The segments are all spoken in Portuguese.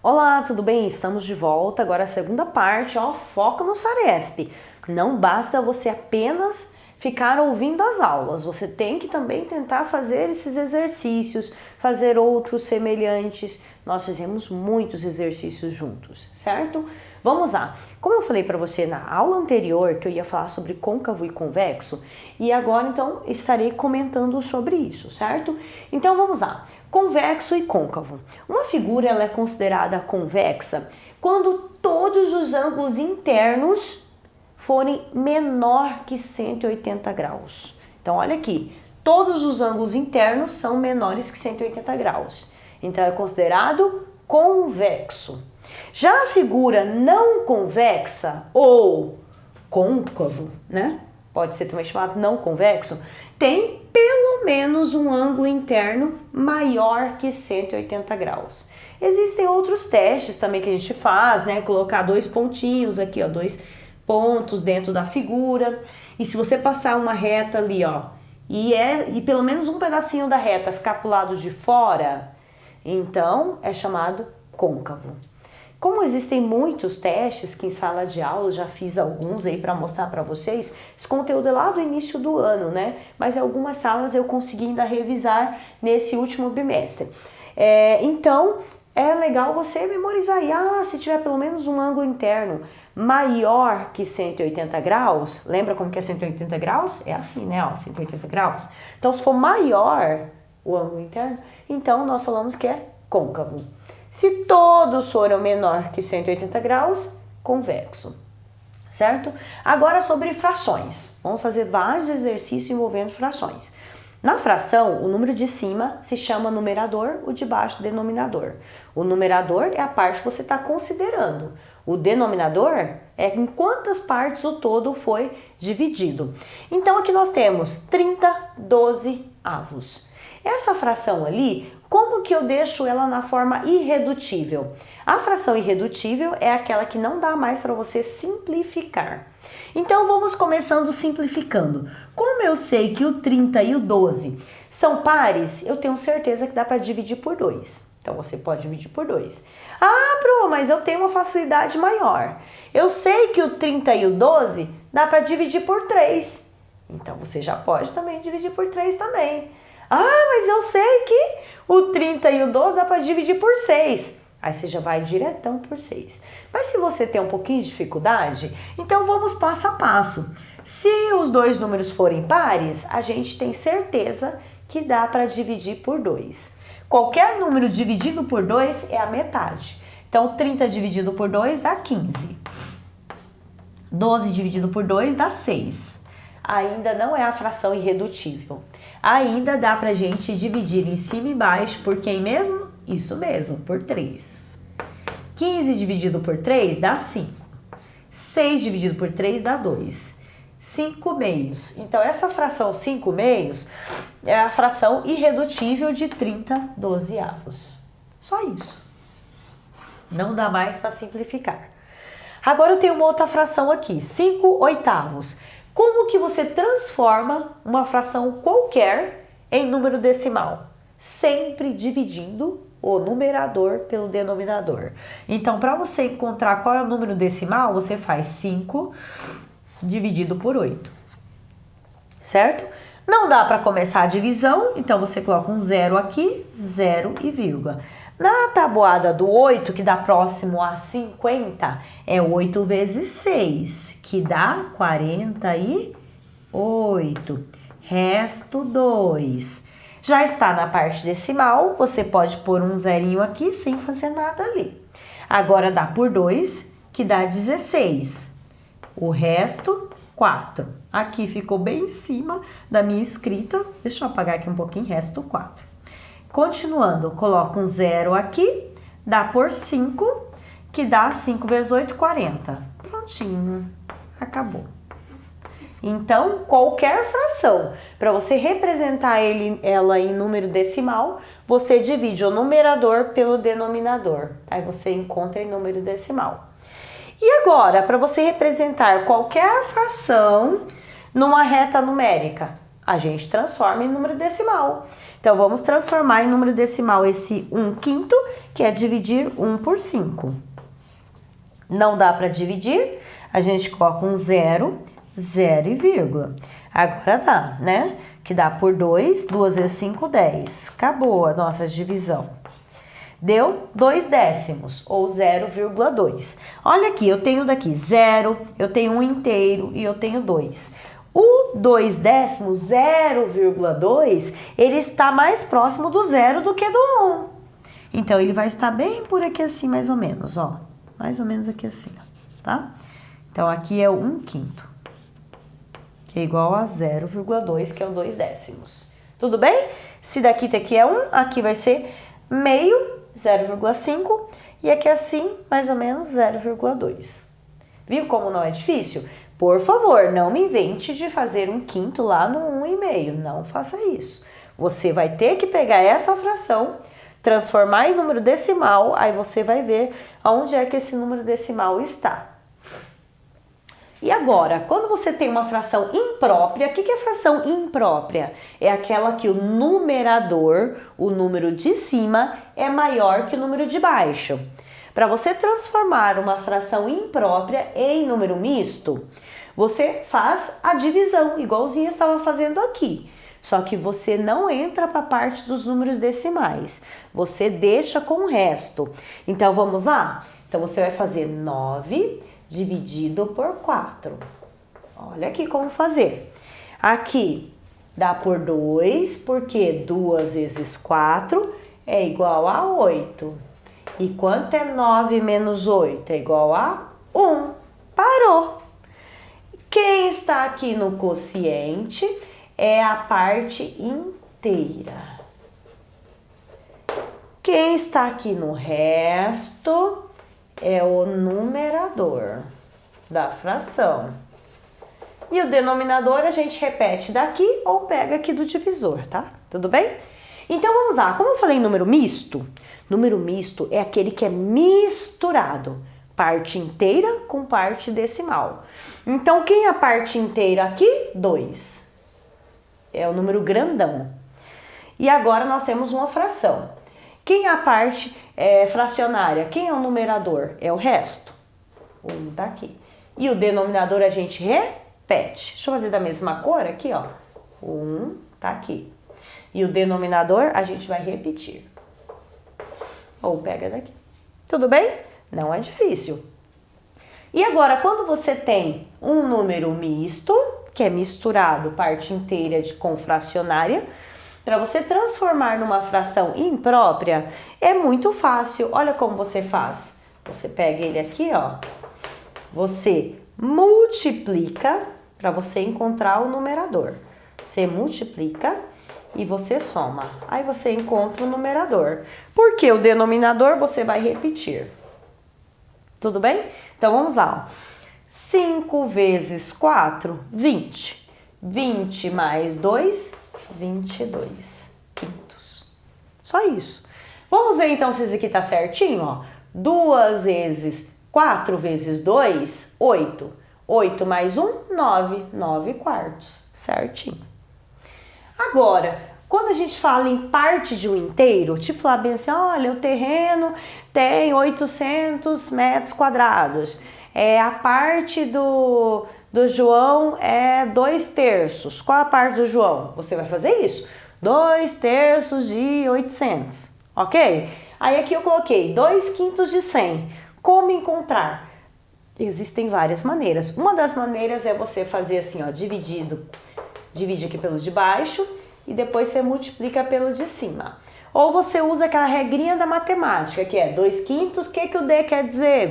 Olá, tudo bem? Estamos de volta. Agora a segunda parte, foca no Saresp. Não basta você apenas ficar ouvindo as aulas, você tem que também tentar fazer esses exercícios, fazer outros semelhantes. Nós fizemos muitos exercícios juntos, certo? Vamos lá. Como eu falei para você na aula anterior que eu ia falar sobre côncavo e convexo, e agora então estarei comentando sobre isso, certo? Então vamos lá. Convexo e côncavo. Uma figura ela é considerada convexa quando todos os ângulos internos forem menor que 180 graus. Então olha aqui, todos os ângulos internos são menores que 180 graus. Então é considerado convexo. Já a figura não convexa ou côncavo, né? Pode ser também chamado não convexo, tem pelo menos um ângulo interno maior que 180 graus. Existem outros testes também que a gente faz, né? Colocar dois pontinhos aqui, dois pontos dentro da figura. E se você passar uma reta ali, e pelo menos um pedacinho da reta ficar pro lado de fora, então é chamado côncavo. Como existem muitos testes que em sala de aula, eu já fiz alguns aí para mostrar para vocês, esse conteúdo é lá do início do ano, né? Mas em algumas salas eu consegui ainda revisar nesse último bimestre. Então, é legal você memorizar aí, se tiver pelo menos um ângulo interno maior que 180 graus, lembra como que é 180 graus? É assim, né? 180 graus. Então, se for maior o ângulo interno, então nós falamos que é côncavo. Se todos forem menor que 180 graus, convexo, certo? Agora sobre frações. Vamos fazer vários exercícios envolvendo frações. Na fração, o número de cima se chama numerador, o de baixo denominador. O numerador é a parte que você está considerando. O denominador é em quantas partes o todo foi dividido. Então aqui nós temos 30/12. Essa fração ali, como que eu deixo ela na forma irredutível? A fração irredutível é aquela que não dá mais para você simplificar. Então vamos começando simplificando. Como eu sei que o 30 e o 12 são pares, eu tenho certeza que dá para dividir por 2. Então você pode dividir por 2. Pro, mas eu tenho uma facilidade maior. Eu sei que o 30 e o 12 dá para dividir por 3. Então você já pode também dividir por 3 também. Mas eu sei que o 30 e o 12 dá para dividir por 6. Aí você já vai diretão por 6. Mas se você tem um pouquinho de dificuldade, então vamos passo a passo. Se os dois números forem pares, a gente tem certeza que dá para dividir por 2. Qualquer número dividido por 2 é a metade. Então 30 dividido por 2 dá 15. 12 dividido por 2 dá 6. Ainda não é a fração irredutível. Ainda dá pra gente dividir em cima e embaixo por quem mesmo? Isso mesmo, por 3. 15 dividido por 3 dá 5. 6 dividido por 3 dá 2. 5 meios. Então, essa fração 5 meios é a fração irredutível de 30/12. Só isso. Não dá mais para simplificar. Agora eu tenho uma outra fração aqui, 5/8. Como que você transforma uma fração qualquer em número decimal? Sempre dividindo o numerador pelo denominador. Então, para você encontrar qual é o número decimal, você faz 5 dividido por 8. Certo? Não dá para começar a divisão, então você coloca um 0 aqui, 0 e vírgula. Na tabuada do 8, que dá próximo a 50, é 8 vezes 6, que dá 48. Resto 2. Já está na parte decimal, você pode pôr um zerinho aqui sem fazer nada ali. Agora dá por 2, que dá 16. O resto, 4. Aqui ficou bem em cima da minha escrita. Deixa eu apagar aqui um pouquinho, resto 4. Continuando, coloco um 0 aqui, dá por 5, que dá 5 vezes 8, 40. Prontinho, acabou. Então, qualquer fração, para você representar ela em número decimal, você divide o numerador pelo denominador. Aí você encontra em número decimal. E agora, para você representar qualquer fração numa reta numérica, a gente transforma em número decimal. Então, vamos transformar em número decimal esse 1/5, que é dividir 1 por 5. Não dá para dividir, a gente coloca um 0, 0 e vírgula. Agora dá, né? Que dá por 2, 2 vezes 5, 10. Acabou a nossa divisão. Deu 2 décimos, ou 0,2. Olha aqui, eu tenho daqui 0, eu tenho 1 inteiro e eu tenho 2. O 2 décimos, 0,2, ele está mais próximo do 0 do que do 1. Então, ele vai estar bem por aqui assim, mais ou menos, ó. Mais ou menos aqui assim, ó, tá? Então, aqui é o 1/5, que é igual a 0,2, que é o 2 décimos. Tudo bem? Se daqui até aqui é 1, aqui vai ser meio, 0,5, e aqui assim, mais ou menos 0,2. Viu como não é difícil? Por favor, não me invente de fazer 1/5 lá no 1,5, não faça isso. Você vai ter que pegar essa fração, transformar em número decimal, aí você vai ver onde é que esse número decimal está. E agora, quando você tem uma fração imprópria, o que é fração imprópria? É aquela que o numerador, o número de cima, é maior que o número de baixo. Para você transformar uma fração imprópria em número misto, você faz a divisão, igualzinho eu estava fazendo aqui. Só que você não entra para a parte dos números decimais, você deixa com o resto. Então, vamos lá? Então, você vai fazer 9 dividido por 4. Olha aqui como fazer. Aqui dá por 2, porque 2 vezes 4 é igual a 8. E quanto é 9 menos 8? É igual a 1. Parou. Quem está aqui no quociente é a parte inteira. Quem está aqui no resto é o numerador da fração. E o denominador a gente repete daqui ou pega aqui do divisor, tá? Tudo bem? Então vamos lá, como eu falei em número misto é aquele que é misturado, parte inteira com parte decimal. Então quem é a parte inteira aqui? 2. É o número grandão. E agora nós temos uma fração. Quem é a parte fracionária? Quem é o numerador? É o resto. 1 tá aqui. E o denominador a gente repete. Deixa eu fazer da mesma cor aqui, ó. 1 tá aqui. E o denominador a gente vai repetir. Ou pega daqui. Tudo bem? Não é difícil. E agora, quando você tem um número misto, que é misturado parte inteira com fracionária, para você transformar numa fração imprópria, é muito fácil. Olha como você faz. Você pega ele aqui, ó. Você multiplica para você encontrar o numerador. Você multiplica e você soma. Aí você encontra o numerador. Porque o denominador você vai repetir. Tudo bem? Então vamos lá. 5 vezes 4, 20. 20 mais 2, 22 quintos. Só isso. Vamos ver então se isso aqui tá certinho, ó. 2 vezes 4 vezes 2, 8. 8 mais 1, 9. 9 quartos. Certinho. Agora, quando a gente fala em parte de um inteiro, tipo falar bem assim, olha, o terreno tem 800 metros quadrados. A parte do João é 2/3. Qual a parte do João? Você vai fazer isso. 2/3 de 800, ok? Aí aqui eu coloquei 2/5 de 100. Como encontrar? Existem várias maneiras. Uma das maneiras é você fazer assim, ó, divide aqui pelo de baixo e depois você multiplica pelo de cima. Ou você usa aquela regrinha da matemática, que é 2/5, o que o D quer dizer?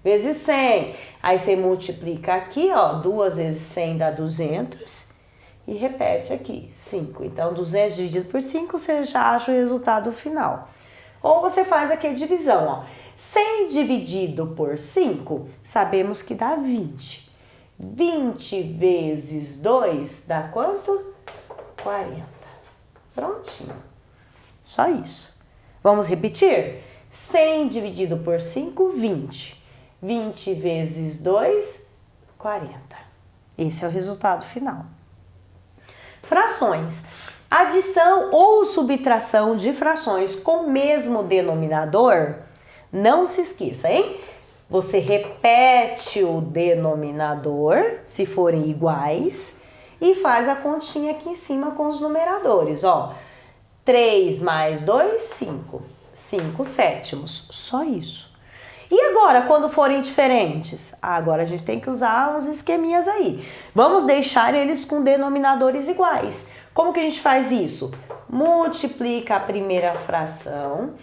Vezes 100. Aí você multiplica aqui, ó, 2 vezes 100 dá 200 e repete aqui, 5. Então, 200 dividido por 5, você já acha o resultado final. Ou você faz aqui a divisão, ó. 100 dividido por 5, sabemos que dá 20. 20 vezes 2 dá quanto? 40. Prontinho. Só isso. Vamos repetir? 100 dividido por 5, 20. 20 vezes 2, 40. Esse é o resultado final. Frações. Adição ou subtração de frações com o mesmo denominador, não se esqueça, hein? Você repete o denominador, se forem iguais, e faz a continha aqui em cima com os numeradores, ó. 3 mais 2, 5. 5 sétimos, só isso. E agora, quando forem diferentes? Agora a gente tem que usar uns esqueminhas aí. Vamos deixar eles com denominadores iguais. Como que a gente faz isso? Multiplica a primeira fração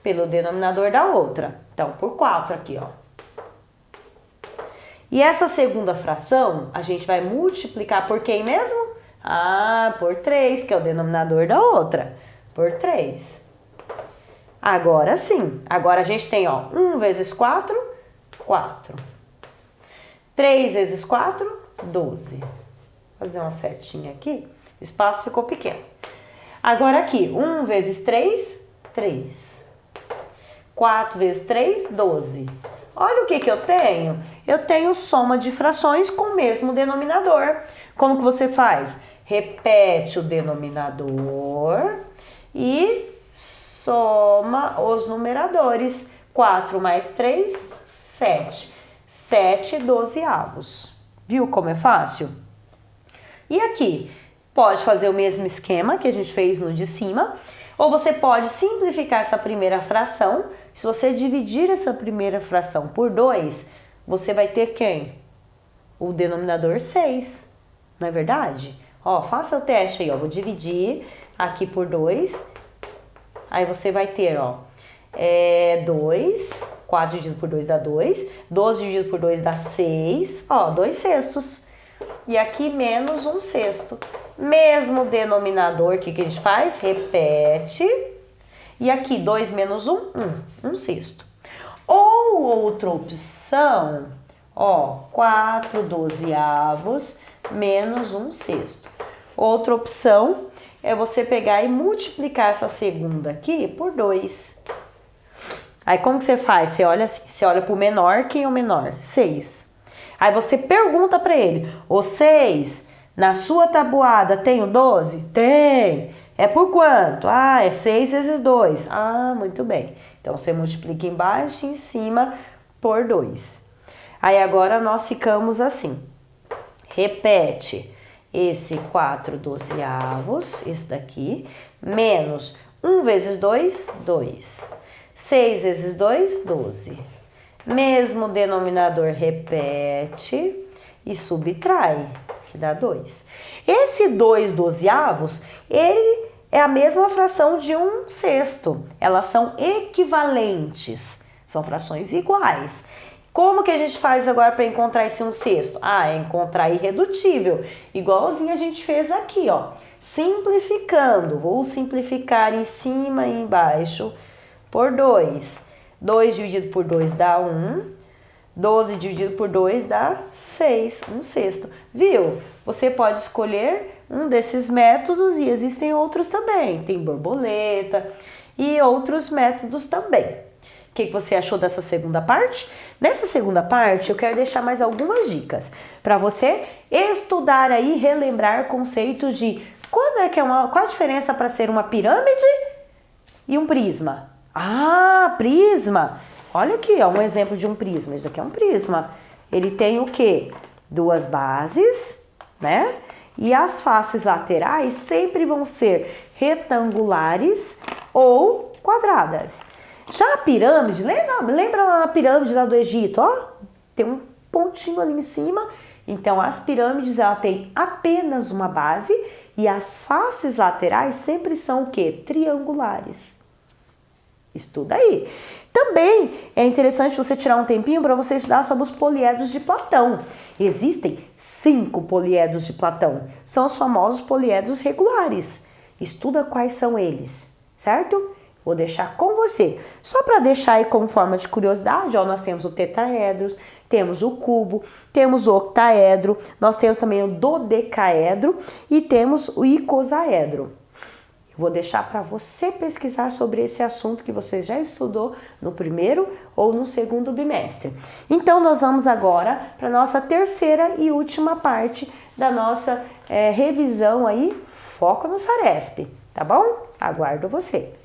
pelo denominador da outra. Então, por 4 aqui, ó. E essa segunda fração, a gente vai multiplicar por quem mesmo? Por 3, que é o denominador da outra. Por 3. Agora sim. Agora a gente tem, ó, 1 vezes 4, 4. 3 vezes 4, 12. Vou fazer uma setinha aqui. O espaço ficou pequeno. Agora aqui, 1 vezes 3, 3. 4 vezes 3, 12. Olha o que eu tenho. Eu tenho soma de frações com o mesmo denominador. Como que você faz? Repete o denominador e soma os numeradores. 4 mais 3, 7. 7 dozeavos. Viu como é fácil? E aqui, pode fazer o mesmo esquema que a gente fez no de cima, ou você pode simplificar essa primeira fração. Se você dividir essa primeira fração por 2, você vai ter quem? O denominador 6, não é verdade? Ó, faça o teste aí, ó. Vou dividir aqui por 2. Aí você vai ter, ó, 2, 4 dividido por 2 dá 2, 12 dividido por 2 dá 6, ó, 2 sextos. E aqui menos 1 sexto. Mesmo denominador, o que a gente faz? Repete. E aqui, 2 menos 1, 1 sexto. Ou outra opção, ó, 4 dozeavos menos 1 sexto. Outra opção é você pegar e multiplicar essa segunda aqui por 2. Aí como que você faz? Você olha assim, você olha para o menor, quem é o menor? 6. Aí você pergunta para ele, ô 6, na sua tabuada tem o 12? Tem. É por quanto? É 6 vezes 2. Muito bem. Então, você multiplica embaixo e em cima por 2. Aí, agora, nós ficamos assim. Repete esse 4 dozeavos, esse daqui, menos 1 vezes 2, 2. 6 vezes 2, 12. Mesmo denominador, repete e subtrai, que dá 2. Esse 2 dozeavos, ele é a mesma fração de 1 sexto. Elas são equivalentes, são frações iguais. Como que a gente faz agora para encontrar esse 1 sexto? É encontrar irredutível, igualzinho a gente fez aqui, ó. Simplificando, vou simplificar em cima e embaixo por 2. 2 dividido por 2 dá 1. 12 dividido por 2 dá 6, 1 sexto. Viu? Você pode escolher um desses métodos e existem outros também. Tem borboleta e outros métodos também. O que você achou dessa segunda parte? Nessa segunda parte, eu quero deixar mais algumas dicas para você estudar aí, relembrar conceitos de qual a diferença para ser uma pirâmide e um prisma. Prisma! Olha aqui, ó, um exemplo de um prisma. Isso aqui é um prisma. Ele tem o quê? 2 bases, né? E as faces laterais sempre vão ser retangulares ou quadradas. Já a pirâmide, lembra lá na pirâmide lá do Egito, ó? Tem um pontinho ali em cima. Então, as pirâmides, ela tem apenas uma base e as faces laterais sempre são o quê? Triangulares. Estuda aí. Também é interessante você tirar um tempinho para você estudar sobre os poliedros de Platão. Existem 5 poliedros de Platão. São os famosos poliedros regulares. Estuda quais são eles, certo? Vou deixar com você. Só para deixar aí como forma de curiosidade, ó, nós temos o tetraedro, temos o cubo, temos o octaedro, nós temos também o dodecaedro e temos o icosaedro. Vou deixar para você pesquisar sobre esse assunto que você já estudou no primeiro ou no segundo bimestre. Então, nós vamos agora para a nossa terceira e última parte da nossa revisão aí foco no Saresp, tá bom? Aguardo você!